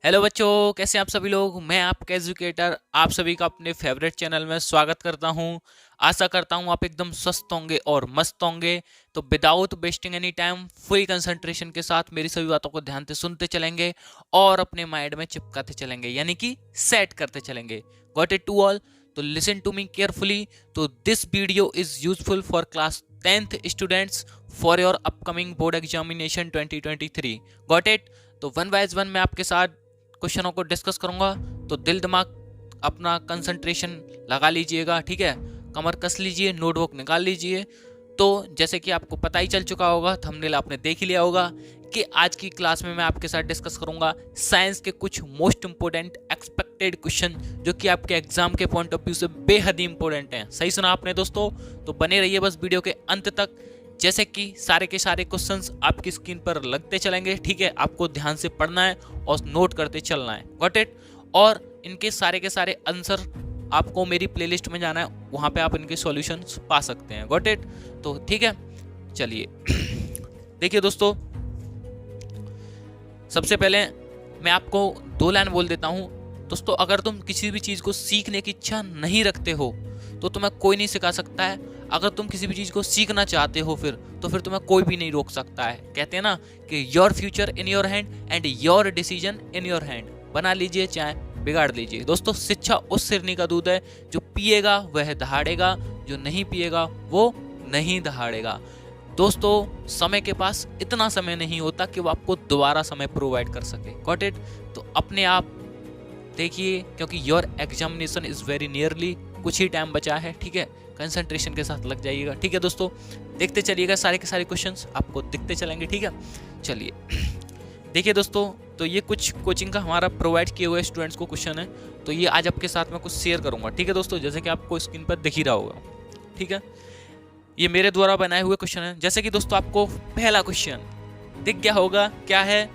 Hello बच्चों, कैसे हैं आप सभी लोग। मैं आपका एजुकेटर आप सभी का अपने फेवरेट चैनल में स्वागत करता हूं। आशा करता हूं आप एकदम स्वस्थ होंगे और मस्त होंगे। तो without wasting any time full concentration के साथ मेरी सभी बातों को ध्यान से सुनते चलेंगे और अपने माइंड में चिपकाते चलेंगे, यानी कि सेट करते चलेंगे। Got it to all? तो लिसन टू मी केयरफुली। तो this video is useful for class 10th students for your upcoming board examination 2023। Got it? तो वन बाय वन मैं आपके साथ क्वेश्चनों को डिस्कस करूंगा, तो दिल दिमाग अपना कंसंट्रेशन लगा लीजिएगा, ठीक है। कमर कस लीजिए, नोटबुक निकाल लीजिए। तो जैसे कि आपको पता ही चल चुका होगा, थंबनेल आपने देख ही लिया होगा कि आज की क्लास में मैं आपके साथ डिस्कस करूंगा साइंस के कुछ मोस्ट इंपोर्टेंट एक्सपेक्टेड क्वेश्चन, जो कि आपके एग्जाम के पॉइंट ऑफ व्यू से बेहद ही इंपॉर्टेंट हैं। सही सुना आपने दोस्तों? तो बने रहिए बस वीडियो के अंत तक। जैसे कि सारे के सारे क्वेश्चंस आपकी स्क्रीन पर लगते चलेंगे, ठीक है। आपको ध्यान से पढ़ना है और नोट करते चलना है। Got it? और इनके सारे के सारे आंसर आपको मेरी प्लेलिस्ट में जाना है, वहां पे आप इनके सॉल्यूशंस पा सकते हैं। Got it? तो ठीक है, चलिए देखिए दोस्तों, सबसे पहले मैं आपको दो लाइन बोल देता हूं। दोस्तों, अगर तुम किसी भी चीज को सीखने की इच्छा नहीं रखते हो तो तुम्हें कोई नहीं सिखा सकता है। अगर तुम किसी भी चीज को सीखना चाहते हो तो फिर तुम्हें कोई भी नहीं रोक सकता है। कहते हैं ना कि your future in your hand and your decision in your hand. बना लीजिए चाहे बिगाड़ लीजिए। दोस्तों, शिक्षा उस सिरनी का दूध है, जो पिएगा वह दहाड़ेगा, जो नहीं पिएगा वो नहीं दहाड़ेगा। दोस्तों, समय के पास इतना समय नहीं होता कि वो आपको दोबारा समय प्रोवाइड कर सके। Got it? तो अपने आप देखिए, क्योंकि your examination is very nearly, कुछ ही टाइम बचा है, ठीक है। कंसंट्रेशन के साथ लग जाइएगा, ठीक है दोस्तों। देखते चलिएगा, सारे के सारे क्वेश्चंस आपको दिखते चलेंगे, ठीक है। चलिए देखिए दोस्तों, तो ये कुछ कोचिंग का हमारा प्रोवाइड किए हुए स्टूडेंट्स को क्वेश्चन है, तो ये आज आपके साथ में कुछ शेयर करूंगा, ठीक है दोस्तों। जैसे कि आपको स्क्रीन पर दिख ही रहा होगा, ठीक है। ये मेरे द्वारा बनाए हुए क्वेश्चन है। जैसे कि दोस्तों, आपको पहला क्वेश्चन दिख गया होगा, क्या है?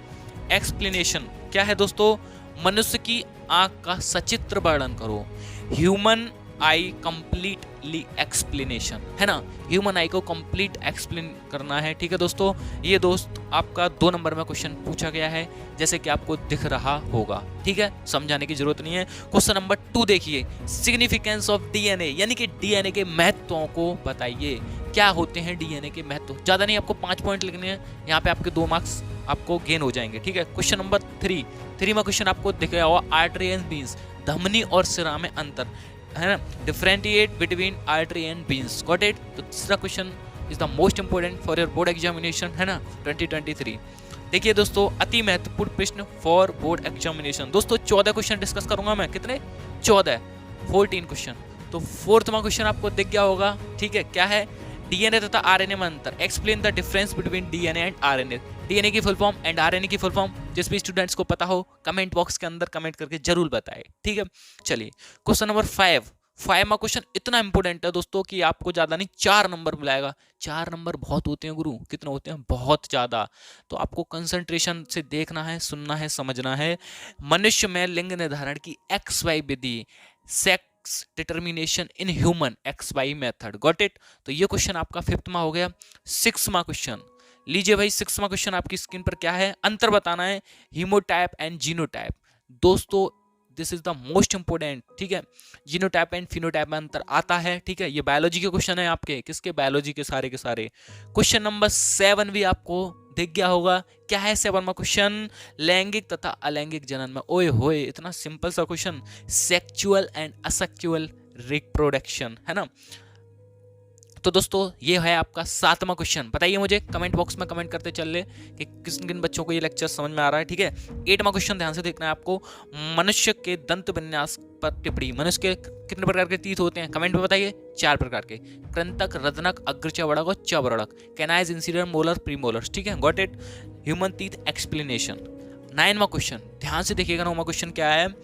एक्सप्लेनेशन। क्या है दोस्तों? मनुष्य की आंख का सचित्र वर्णन करो। ह्यूमन आई कंप्लीटली एक्सप्लेनेशन, है ना। ह्यूमन आई को कंप्लीट एक्सप्लेन करना है, ठीक है दोस्तों। ये दोस्त आपका 2 नंबर में क्वेश्चन पूछा गया है, जैसे कि आपको दिख रहा होगा, ठीक है। समझाने की जरूरत नहीं है। क्वेश्चन नंबर 2 देखिए, सिग्निफिकेंस ऑफ डीएनए, यानी कि डीएनए के महत्वों को बताइए। क्या होते हैं डीएनए के महत्व? ज्यादा नहीं, आपको 5 पॉइंट लिखने हैं। यहाँ पे आपके 2 मार्क्स आपको गेन हो जाएंगे, ठीक है। क्वेश्चन नंबर 3 में क्वेश्चन आपको दिख रहा होगा, आर्टरी एंड वीन्स, धमनी और सिरा में अंतर, है ना। Differentiate between artery and veins. Got it? तो तीसरा question is the most important for your board examination, है ना, 2023। देखिए दोस्तों, अति महत्वपूर्ण प्रश्न फॉर बोर्ड एग्जामिनेशन। दोस्तों, 14 क्वेश्चन डिस्कस करूंगा मैं। कितने? 14, 14 क्वेश्चन। तो 4वां क्वेश्चन आपको दिख गया होगा, ठीक है। क्या है? डीएनए तथा आरएनए में अंतर। Explain the difference between DNA and RNA. DNA की फुल फॉर्म एंड आरएनए की फुल फॉर्म, जिस भी स्टूडेंट्स को पता हो कमेंट बॉक्स के अंदर कमेंट करके जरूर बताएं, ठीक है। चलिए क्वेश्चन नंबर 5 में क्वेश्चन इतना इंपॉर्टेंट है दोस्तों कि आपको ज्यादा नहीं 4 नंबर मिलाएगा। 4 नंबर बहुत होते हैं गुरु। कितने होते हैं? बहुत ज्यादा। तो आपको कंसंट्रेशन से देखना है, सुनना है, समझना है। मनुष्य में लिंग निर्धारण की XY Vidhi, sex determination in human XY method. Got it? तो ये क्वेश्चन आपका 5th में हो गया। 6वां क्वेश्चन लीजिए भाई। 6वां क्वेश्चन आपकी स्क्रीन पर क्या है? अंतर बताना है, हीमोटाइप एंड जीनोटाइप। दोस्तों, this is the most important, ठीक है। जीनोटाइप एंड फिनोटाइप में अंतर आता है, ठीक है। ये बायोलॉजी के क्वेश्चन है आपके, किसके? बायोलॉजी के सारे के सारे। क्वेश्चन नंबर 7 भी आपको दिख गया होगा। क्या है 7वां क्वेश्चन? लैंगिक तथा अलैंगिक जनन में। ओए होए, इतना सिंपल सा क्वेश्चन। सेक्चुअल एंड असेक्चुअल रिप्रोडक्शन, है ना। तो दोस्तों, ये है आपका 7वां क्वेश्चन। बताइए मुझे कमेंट बॉक्स में कमेंट करते चल ले कि किन किन बच्चों को ये लेक्चर समझ में आ रहा है, ठीक है। 8वां क्वेश्चन ध्यान से देखना है आपको। मनुष्य के दंत विन्यास पर टिप्पणी। मनुष्य के कितने प्रकार के तीत होते हैं? कमेंट में बताइए। 4 प्रकार के, कृंतक, रत्नक, अग्रचवड़क और चवड़क। कैनाइज, इंसीडर, मोलर, प्रीमोलर, ठीक है। Got it? Human teeth explanation. 9वां क्वेश्चन ध्यान से देखिएगा। 9वां क्वेश्चन क्या है?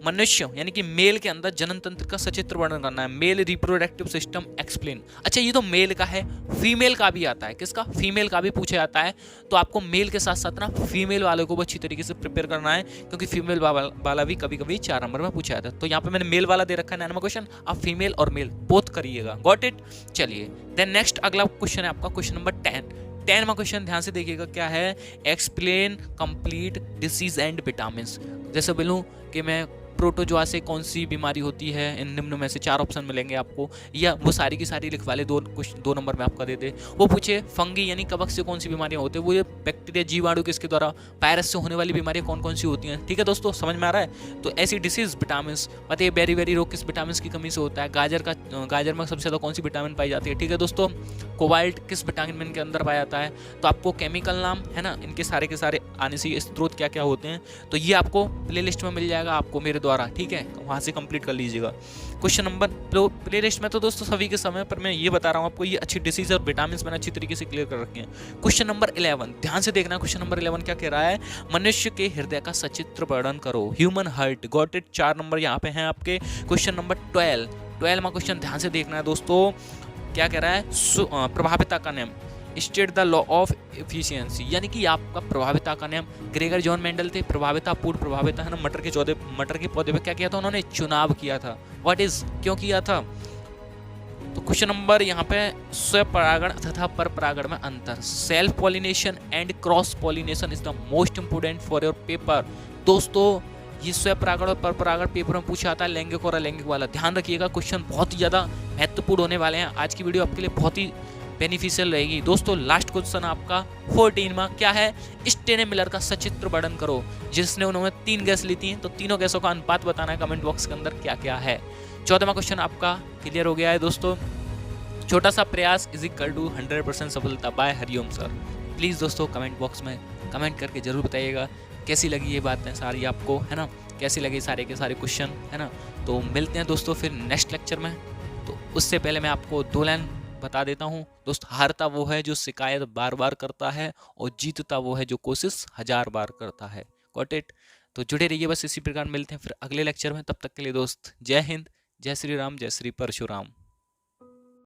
मनुष्य यानी कि मेल के अंदर जनन तंत्र का सचित्र वर्णन करना है। Male reproductive system explain. अच्छा, ये तो मेल का है, फीमेल का भी आता है। किसका? फीमेल का भी पूछा जाता है। तो आपको मेल के साथ साथ ना फीमेल वाले को भी अच्छी तरीके से प्रिपेयर करना है, क्योंकि फीमेल वाला भी कभी कभी 4 नंबर में पूछा जाता है। तो यहाँ पे मैंने मेल वाला दे रखा है 9वां क्वेश्चन। आप फीमेल और मेल बोथ करिएगा। Got it? चलिए देन नेक्स्ट अगला क्वेश्चन है आपका क्वेश्चन नंबर 10। 10वां क्वेश्चन ध्यान से देखिएगा क्या है, explain complete disease and vitamin. जैसे बोलूं कि मैं प्रोटोजोआ से कौन सी बीमारी होती है, इन निम्न में से 4 ऑप्शन मिलेंगे आपको, या वो सारी की सारी लिखवा ले, दो नंबर में आपका दे दे। वो पूछे फंगी यानी कवक से कौन सी बीमारियां होती है, वो ये बैक्टीरिया जीवाणु किसके द्वारा, वायरस से होने वाली बीमारियां कौन कौन सी होती हैं। ठीक है दोस्तों, समझ में आ रहा है। तो ऐसी डिसीज विटामिन बताइए, बेरी बेरी रोग किस विटामिन की कमी से होता है, गाजर में सबसे ज़्यादा कौन सी विटामिन पाई जाती है। ठीक है दोस्तों, कोबाल्ट किस विटामिन के अंदर पाया जाता है। तो आपको केमिकल नाम है ना, इनके सारे के सारे आने से स्रोत क्या क्या होते हैं, तो ये आपको प्ले लिस्ट में मिल जाएगा आपको मेरे द्वारा। ठीक है, वहाँ से कंप्लीट कर लीजिएगा। क्वेश्चन नंबर प्ले लिस्ट में तो दोस्तों सभी के समय पर मैं ये बता रहा हूँ आपको, ये अच्छी डिसीज और विटामिन मैंने अच्छी तरीके से क्लियर कर रखे हैं। क्वेश्चन नंबर 11 ध्यान से देखना। क्वेश्चन नंबर 11 क्या कह रहा है, मनुष्य के हृदय का सचित्र वर्णन करो, human heart. Got it, 4 number यहाँ पे हैं आपके। क्वेश्चन नंबर 12वां क्वेश्चन ध्यान से देखना है दोस्तों, क्या कह रहा है, प्रभाविता का नियम, state the law of efficiency, यानी कि आपका प्रभाविता का नियम। ग्रेगर जॉन मेंडल थे प्रभाविता, पूर्ण प्रभाविता है ना, मटर के पौधे पे क्या किया था उन्होंने, चुनाव किया था। व्हाट इज, क्यों किया था। तो क्वेश्चन नंबर यहाँ पे स्वपरागण तथा पर परागण में अंतर, self pollination and cross pollination is the most important for your paper. दोस्तों ये स्वपरागण और पर परागण पेपर में पूछा आता है, लैंगिक और अलैंगिक वाला। ध्यान रखिएगा, क्वेश्चन बहुत ही ज्यादा महत्वपूर्ण होने वाले हैं। आज की वीडियो आपके लिए बहुत ही बेनिफिशियल रहेगी दोस्तों। लास्ट क्वेश्चन आपका 14वां क्या है, स्टेने मिलर का सचित्र वर्णन करो, जिसने उन्होंने 3 गैस ली थी, तो तीनों गैसों का अनुपात बताना है कमेंट बॉक्स के अंदर क्या क्या है। 14वां क्वेश्चन आपका क्लियर हो गया है दोस्तों। छोटा सा प्रयास इज इक्वल टू 100% सफलता, बाय हरिओम सर। प्लीज़ दोस्तों कमेंट बॉक्स में कमेंट करके जरूर बताइएगा कैसी लगी ये बातें सारी आपको, है ना, कैसी लगी सारे के सारे क्वेश्चन, है ना। तो मिलते हैं दोस्तों फिर नेक्स्ट लेक्चर में। तो उससे पहले मैं आपको 2 लाइन बता देता हूँ दोस्त, हारता वो है जो शिकायत बार बार करता है, और जीतता वो है जो कोशिश 1000 बार करता है। Got it. तो जुड़े रहिए बस इसी प्रकार, मिलते हैं फिर अगले लेक्चर में। तब तक के लिए दोस्त जय हिंद, जय श्री राम, जय श्री परशुराम।